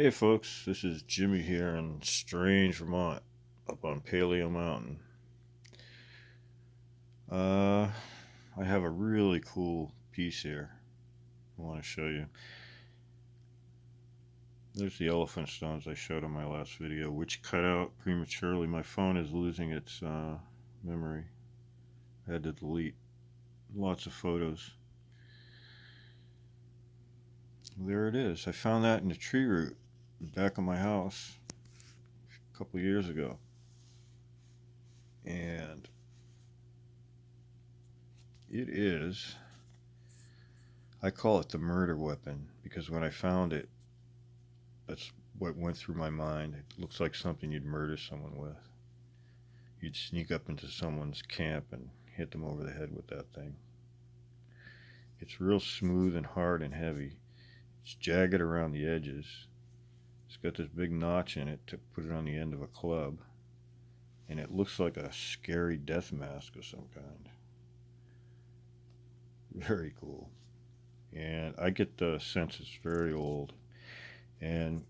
Hey folks, this is Jimmy here in strange Vermont, up on Paleo Mountain. Uh, I have a really cool piece here I want to show you. There's the elephant stones I showed in my last video, which cut out prematurely. My phone is losing its memory. I had to delete lots of photos. There it is. I found that in a tree root back of my house a couple years ago. And it is, I call it the murder weapon because when I found it, that's what went through my mind. It looks like something you'd murder someone with. You'd sneak up into someone's camp and hit them over the head with that thing. It's real smooth and hard and heavy. It's jagged around the edges. It's got this big notch in it to put it on the end of a club. And it looks like a scary death mask of some kind. Very cool. And I get the sense it's very old. And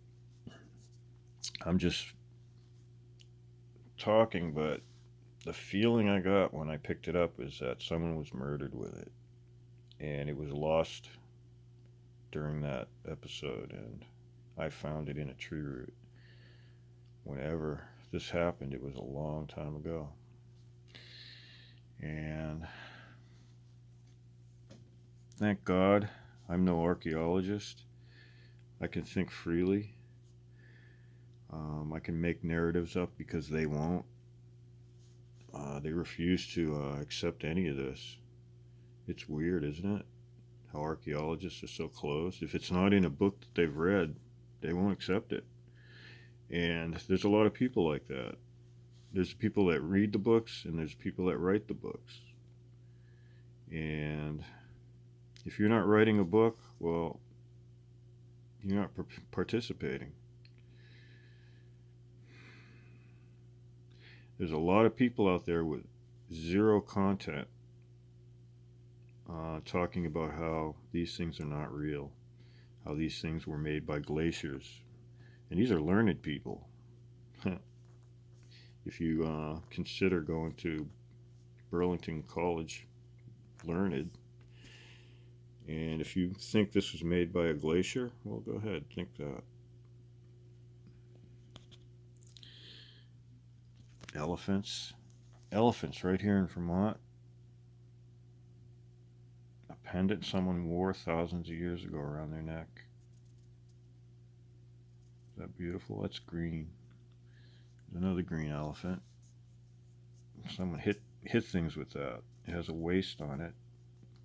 I'm just talking, but the feeling I got when I picked it up is that someone was murdered with it. And it was lost during that episode. And I found it in a tree root. Whenever this happened, it was a long time ago. And thank God I'm no archaeologist. I can think freely. I can make narratives up because they won't. They refuse to accept any of this. It's weird, isn't it? How archaeologists are so closed. If it's not in a book that they've read, they won't accept it. And there's a lot of people like that. There's people that read the books and there's people that write the books. And if you're not writing a book, well, you're not participating. There's a lot of people out there with zero content talking about how these things are not real, how these things were made by glaciers. And these are learned people. If you consider going to Burlington College, learned, and if you think this was made by a glacier, well, go ahead, think that. Elephants. Elephants right here in Vermont. A pendant someone wore thousands of years ago around their neck. Is that beautiful? That's green. There's another green elephant. Someone hit things with that. It has a waist on it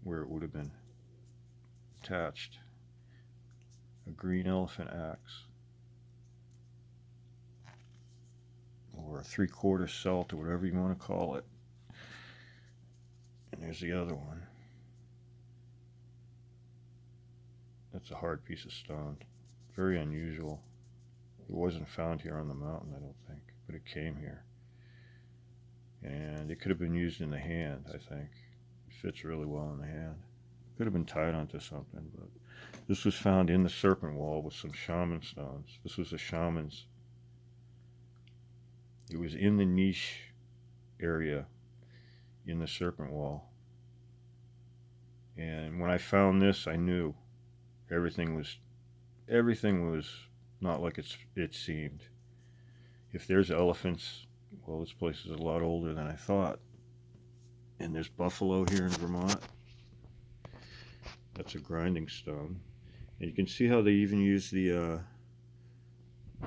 where it would have been attached. A green elephant axe. Or a 3/4 celt, or whatever you want to call it. And there's the other one. That's a hard piece of stone. Very unusual. It wasn't found here on the mountain, I don't think, but it came here. And it could have been used in the hand, I think. It fits really well in the hand. Could have been tied onto something, but this was found in the serpent wall with some shaman stones. This was a shaman's. It was in the niche area in the serpent wall. And when I found this, I knew everything was not like it seemed. If there's elephants, well, this place is a lot older than I thought. And there's buffalo here in Vermont. That's a grinding stone. And you can see how they even use the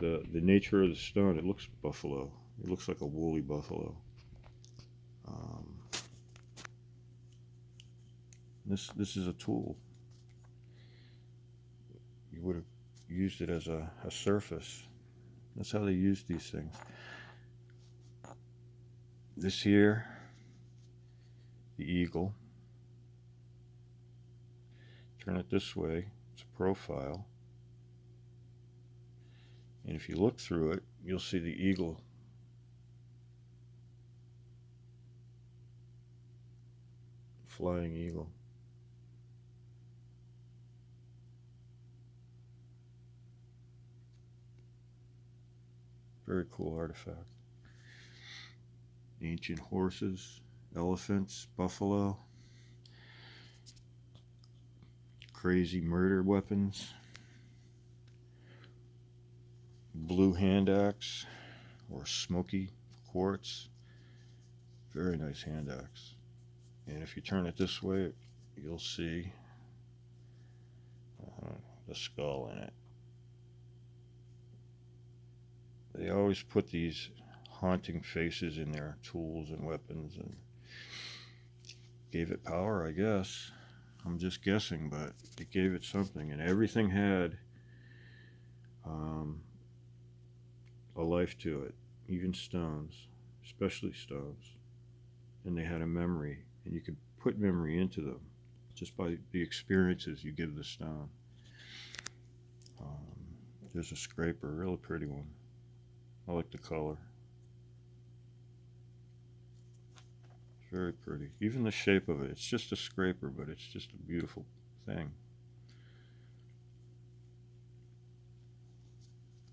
nature of the stone. It looks buffalo. It looks like a woolly buffalo. This is a tool. You would have used it as a surface. That's how they use these things. This here, the eagle. Turn it this way. It's a profile. And if you look through it, you'll see the eagle. Flying eagle. Very cool artifact. Ancient horses, elephants, buffalo, crazy murder weapons, blue hand axe or smoky quartz. Very nice hand axe. And if you turn it this way, you'll see the skull in it. They always put these haunting faces in their tools and weapons, and gave it power, I guess. I'm just guessing, but it gave it something, and everything had a life to it, even stones, especially stones. And they had a memory, and you could put memory into them just by the experiences you give the stone. There's a scraper, a really pretty one. I like the color. It's very pretty. Even the shape of it, it's just a scraper, but it's just a beautiful thing.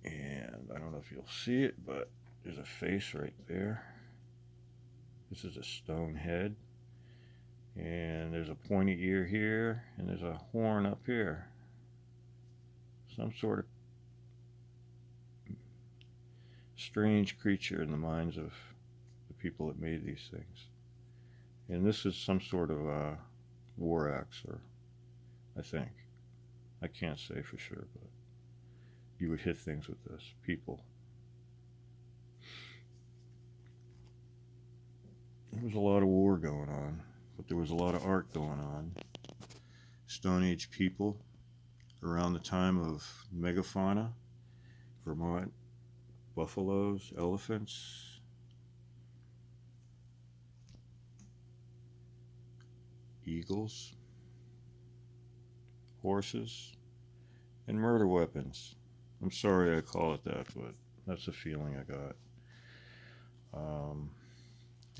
And I don't know if you'll see it, but there's a face right there. This is a stone head. And there's a pointy ear here, and there's a horn up here. Some sort of strange creature in the minds of the people that made these things. And this is some sort of war axe, or I think. I can't say for sure, but you would hit things with this, people. There was a lot of war going on, but there was a lot of art going on. Stone Age people around the time of Megafauna, Vermont, buffaloes, elephants, eagles, horses, and murder weapons. I'm sorry I call it that, but that's the feeling I got.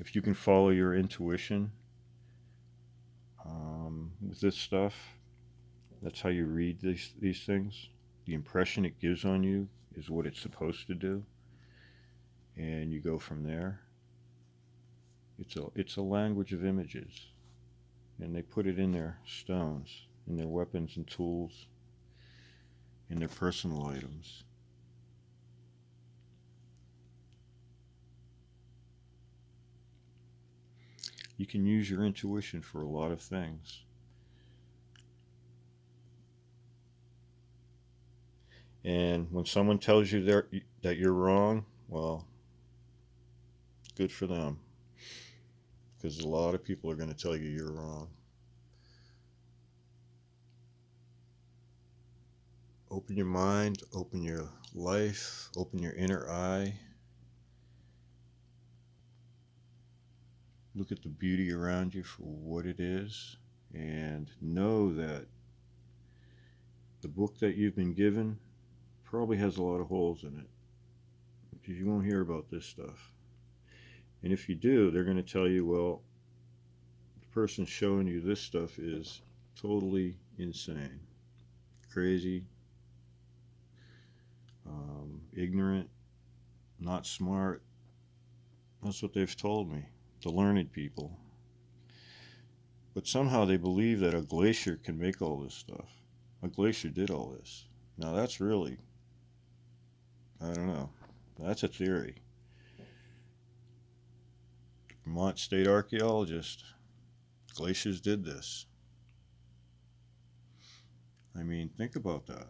If you can follow your intuition with this stuff, that's how you read these things. The impression it gives on you is what it's supposed to do, and you go from there. It's a language of images, and they put it in their stones, in their weapons and tools, in their personal items. You can use your intuition for a lot of things. And when someone tells you that you're wrong, well, good for them. Because a lot of people are going to tell you you're wrong. Open your mind, open your life, open your inner eye. Look at the beauty around you for what it is, and know that the book that you've been given probably has a lot of holes in it, because you won't hear about this stuff. And if you do, they're going to tell you, well, the person showing you this stuff is totally insane, crazy, ignorant, not smart. That's what they've told me, the learned people. But somehow they believe that a glacier can make all this stuff. A glacier did all this. Now that's really, I don't know, that's a theory. Vermont state archaeologist, glaciers did this. I mean, think about that.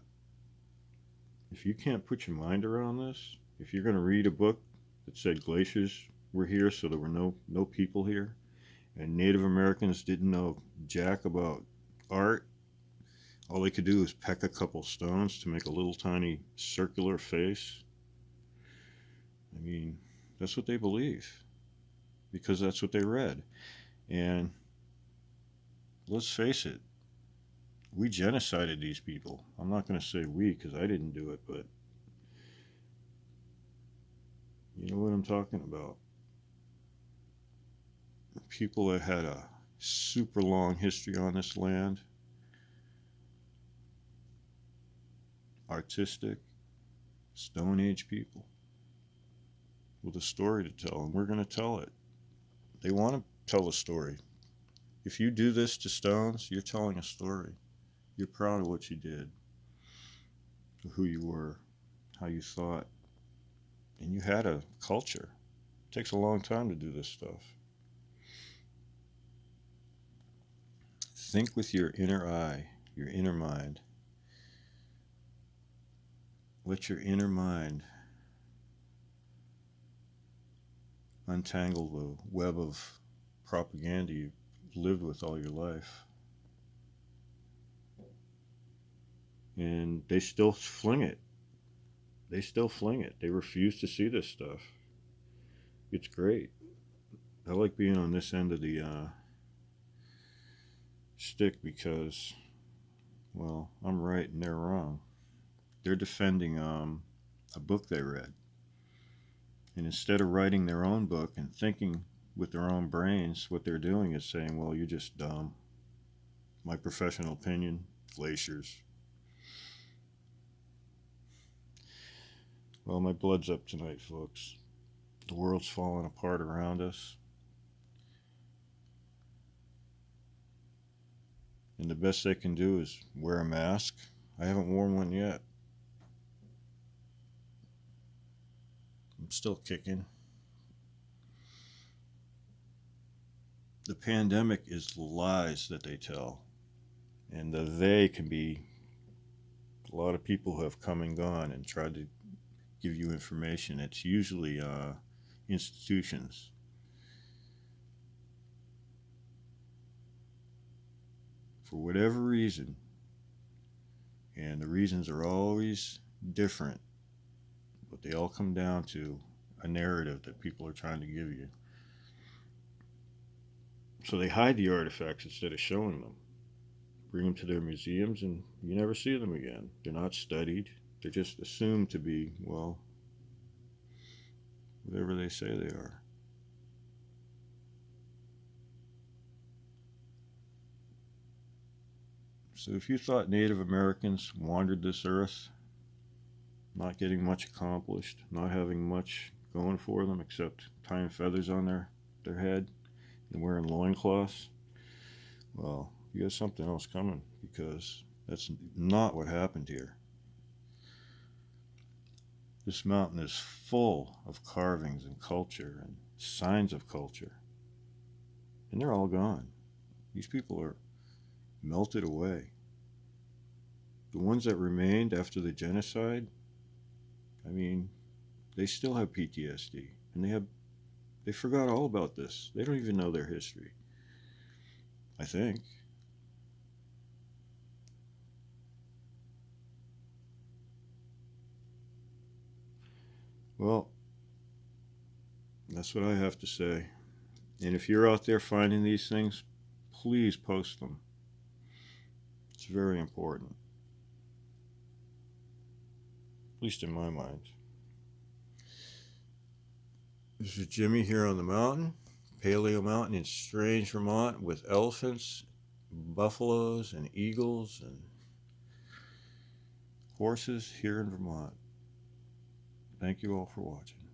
If you can't put your mind around this, if you're going to read a book that said glaciers were here so there were no people here, and Native Americans didn't know jack about art, all they could do is peck a couple stones to make a little tiny circular face. I mean, that's what they believe, because that's what they read. And let's face it, we genocided these people. I'm not going to say we, because I didn't do it, but you know what I'm talking about. People that had a super long history on this land, artistic, Stone Age people. with a story to tell, and we're going to tell it. They want to tell a story. If you do this to stones, you're telling a story. You're proud of what you did, who you were, how you thought, and you had a culture. It takes a long time to do this stuff. Think with your inner eye, your inner mind. Let your inner mind untangle the web of propaganda you've lived with all your life. And they still fling it. They still fling it. They refuse to see this stuff. It's great. I like being on this end of the stick because, well, I'm right and they're wrong. They're defending a book they read. And instead of writing their own book and thinking with their own brains, what they're doing is saying, well, you're just dumb. My professional opinion, glaciers. Well, my blood's up tonight, folks. The world's falling apart around us. And the best they can do is wear a mask. I haven't worn one yet. I'm still kicking. The pandemic is the lies that they tell. And the they can be a lot of people who have come and gone and tried to give you information. It's usually institutions. For whatever reason, and the reasons are always different, but they all come down to a narrative that people are trying to give you. So they hide the artifacts instead of showing them. Bring them to their museums and you never see them again. They're not studied. They're just assumed to be, well, whatever they say they are. So if you thought Native Americans wandered this earth, not getting much accomplished, not having much going for them except tying feathers on their head and wearing loincloths, well, you got something else coming because that's not what happened here. This mountain is full of carvings and culture and signs of culture. And they're all gone. These people are melted away. The ones that remained after the genocide, I mean, they still have PTSD. And they forgot all about this. They don't even know their history. I think. Well, that's what I have to say. And if you're out there finding these things, please post them. It's very important. At least in my mind. This is Jimmy here on the mountain, Paleo Mountain in strange Vermont with elephants, buffaloes, and eagles, and horses here in Vermont. Thank you all for watching.